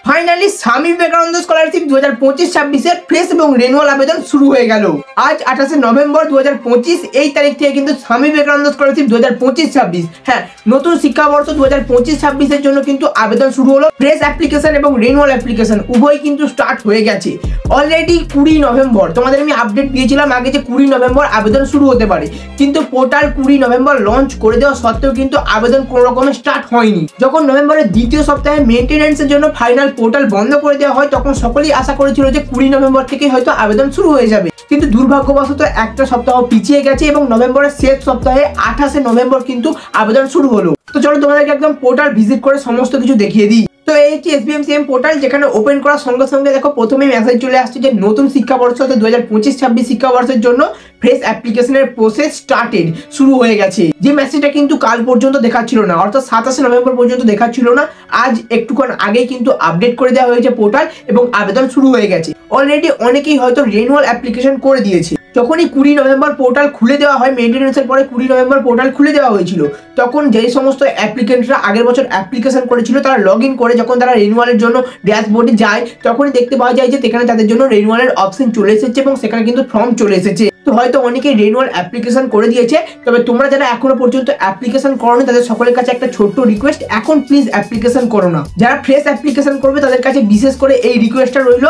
Finally Swami Vivekananda scholarship 2025-26 এর fresh এবং renewal আবেদন শুরু হয়ে গেল। আজ 28 নভেম্বর 2025 এই তারিখ থেকে কিন্তু স্বামী বিবেকানন্দ স্কলারশিপ 2025-26 হ্যাঁ নতুন শিক্ষাবর্ষ 2025-26 এর জন্য কিন্তু আবেদন শুরু হলো। ফ্রেশ অ্যাপ্লিকেশন এবং রেনুয়াল অ্যাপ্লিকেশন উভয় কিন্তু স্টার্ট হয়ে গেছে অলরেডি 20 নভেম্বর। তোমাদের আমি আপডেট দিয়েছিলাম আগে যে 20 নভেম্বর আবেদন শুরু হতে পারে, কিন্তু পোর্টাল 20 নভেম্বর লঞ্চ করে দেওয়া সত্ত্বেও কিন্তু আবেদন কোনো রকমের স্টার্ট হয়নি। যখন নভেম্বরের দ্বিতীয় সপ্তাহে মেইনটেনেন্সের জন্য ফাইনাল পোর্টাল বন্ধ করে দেওয়া হয় তখন সকলেই আশা করেছিল যে 20 নভেম্বর থেকে হয়তো আবেদন শুরু হয়ে যাবে, কিন্তু দুর্ভাগ্যবশত একটা সপ্তাহ পিছিয়ে গেছে এবং নভেম্বরের শেষ সপ্তাহে 28 নভেম্বর কিন্তু আবেদন শুরু হলো। তো চলো তোমাদেরকে একদম পোর্টাল ভিজিট করে সমস্ত কিছু দেখিয়ে দিই। তো এই হচ্ছে SBMCM পোর্টাল, যেখানে ওপেন করার সঙ্গে সঙ্গে দেখো প্রথমেই মেসেজ চলে আসছে যে নতুন শিক্ষাবর্ষ 2025-26 শিক্ষাবর্ষের জন্য ফ্রেশ অ্যাপ্লিকেশনের প্রসেস স্টার্টেড শুরু হয়ে গেছে। যে মেসেজটা কিন্তু কাল পর্যন্ত দেখাচ্ছিল না, অর্থাৎ 27 নভেম্বর পর্যন্ত দেখাচ্ছিল না, আজ একটুক্ষণ আগেই কিন্তু আপডেট করে দেওয়া হয়েছে পোর্টাল এবং আবেদন শুরু হয়ে গেছে। অলরেডি অনেকেই হয়তো রেনুয়াল অ্যাপ্লিকেশন করে দিয়েছে। যখনই 20 নভেম্বর পোর্টাল খুলে দেওয়া হয়, মেইনটেনেন্সের পরে 20 নভেম্বর পোর্টাল খুলে দেওয়া হয়েছিল, তখন যেই সমস্ত অ্যাপ্লিকেন্টরা আগের বছর অ্যাপ্লিকেশন করেছিল তারা লগ ইন করে যখন তারা রেনুয়ালের জন্য ড্যাশবোর্ডে যায় তখনই দেখতে পাওয়া যায় যে সেখানে তাদের জন্য রেনুয়ালের অপশন চলে এসেছে এবং সেখানে কিন্তু ফর্ম চলে এসেছে। তো হয়তো অনেকেই রেনুয়াল অ্যাপ্লিকেশন করে দিয়েছে, তবে তোমরা যারা এখনো পর্যন্ত অ্যাপ্লিকেশন করোনি তাদের সকলের কাছে একটা ছোট্ট রিকোয়েস্ট, এখন প্লিজ অ্যাপ্লিকেশন করো না। যারা ফ্রেশ অ্যাপ্লিকেশন করবে তাদের কাছে বিশেষ করে এই রিকোয়েস্টটা রইল,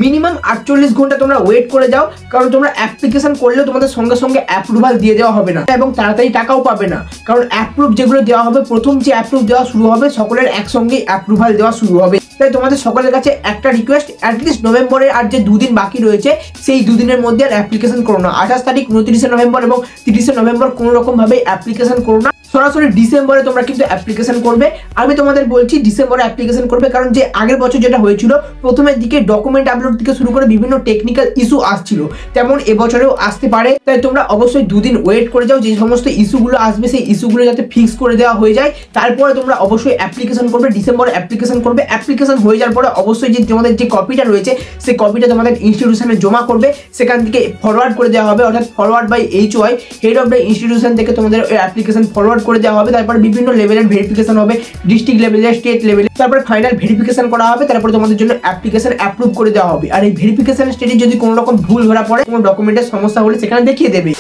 মিনিমাম 48 ঘন্টা তোমরা ওয়েট করে যাও, কারণ তোমরা অ্যাপ্লিকেশন করলেও তোমাদের সঙ্গে সঙ্গে অ্যাপ্রুভাল দিয়ে দেওয়া হবে না এবং তাড়াতাড়ি টাকাও পাবে না, কারণ অ্যাপ্রুভ যেগুলো দেওয়া হবে প্রথম যে অ্যাপ্রুভ দেওয়া শুরু হবে সকলের একসঙ্গে অ্যাপ্রুভাল দেওয়া শুরু হবে। তাই তোমাদের সকলের কাছে একটা রিকোয়েস্ট, অ্যাটলিস্ট নভেম্বরের আর যে দুদিন বাকি রয়েছে সেই দুদিনের মধ্যে আর অ্যাপ্লিকেশন করো না। 28 তারিখ, 29 নভেম্বর এবং 30 নভেম্বর কোনো রকম ভাবে অ্যাপ্লিকেশন করো না, সরাসরি ডিসেম্বরে তোমরা কিন্তু অ্যাপ্লিকেশন করবে। আমি তোমাদের বলছি ডিসেম্বরে অ্যাপ্লিকেশন করবে, কারণ যে আগের বছর যেটা হয়েছিল প্রথমের দিকে ডকুমেন্ট আপলোড থেকে শুরু করে বিভিন্ন টেকনিক্যাল ইস্যু আসছিল, তেমন এবছরেও আসতে পারে। তাই তোমরা অবশ্যই দুদিন ওয়েট করে যাও, যে সমস্ত ইস্যুগুলো আসবে সেই ইস্যুগুলো যাতে ফিক্স করে দেওয়া হয়ে যায়, তারপরে তোমরা অবশ্যই অ্যাপ্লিকেশন করবে। ডিসেম্বরে অ্যাপ্লিকেশন করবে, অ্যাপ্লিকেশন হয়ে যাওয়ার পরে অবশ্যই যে তোমাদের যে কপিটা রয়েছে সেই কপিটা তোমাদের ইনস্টিটিউশনে জমা করবে, সেখান থেকে ফরওয়ার্ড করে দেওয়া হবে, অর্থাৎ forward by HY head of the institution থেকে তোমাদের অ্যাপ্লিকেশন ফরওয়ার্ড করে দেওয়া হবে। তারপর বিভিন্ন লেভেলের ভেরিফিকেশন হবে, ডিস্ট্রিক্ট লেভেলে, স্টেট লেভেলে, তারপরে ফাইনাল ভেরিফিকেশন করা হবে, তারপরে তোমাদের জন্য অ্যাপ্লিকেশন অ্যাপ্রুভ করে দেওয়া হবে। আর এই ভেরিফিকেশন স্টেজে যদি কোনো রকম ভুল ধরা পড়ে, কোনো ডকুমেন্টের সমস্যা হলে সেখানে দেখিয়ে দেবে।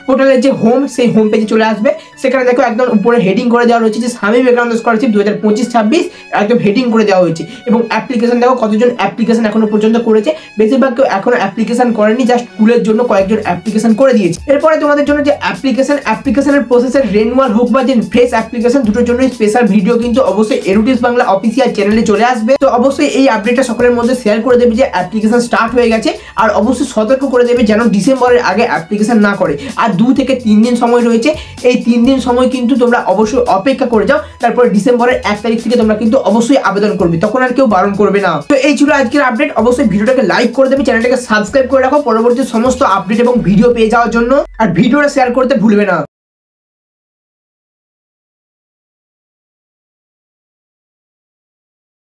পোর্টালের যে হোম সেই হোম পেজে চলে আসবে, সেখানে দেখো একদম উপরে হেডিং করে দেওয়া রয়েছে যে স্বামী বিবেকানন্দ স্কলারশিপ 2025-26 একদম হেডিং করে দেওয়া হয়েছে এবং অ্যাপ্লিকেশন দেখো কতজন অ্যাপ্লিকেশন এখনো পর্যন্ত করেছে। বেশিরভাগ কেউ এখনো অ্যাপ্লিকেশন করেনি, জাস্ট স্কুলের জন্য কয়েকজন অ্যাপ্লিকেশন করে দিয়েছে। এরপরে তোমাদের জন্য যে অ্যাপ্লিকেশনের প্রসেসের রেনুয়াল হোক বা যে ফ্রেশ অ্যাপ্লিকেশন, দুটোর জন্য স্পেশাল ভিডিও কিন্তু অবশ্যই এরুটিস বাংলা অফিসিয়াল চ্যানেলে চলে আসবে। তো অবশ্যই এই আপডেটটা সকলের মধ্যে শেয়ার করে দেবে যে অ্যাপ্লিকেশন স্টার্ট হয়ে গেছে, আর অবশ্যই সতর্ক করে দেবে যেন ডিসেম্বরের আগে অ্যাপ্লিকেশন না করে। আর 2 থেকে 3 দিন সময় রয়েছে, এই 3 দিন সময় কিন্তু তোমরা অবশ্যই অপেক্ষা করে যাও, তারপরে ডিসেম্বরের 1 তারিখ থেকে তোমরা কিন্তু অবশ্যই আবেদন করবে, তখন আর কেউ বারণ করবে না। তো এই ছিল আজকের আপডেট, অবশ্যই ভিডিওটাকে লাইক করে দেবে, চ্যানেলটাকে সাবস্ক্রাইব করে রাখো পরবর্তী সমস্ত আপডেট এবং ভিডিও পেয়ে যাওয়ার জন্য, আর ভিডিওটা শেয়ার করতে ভুলবে না।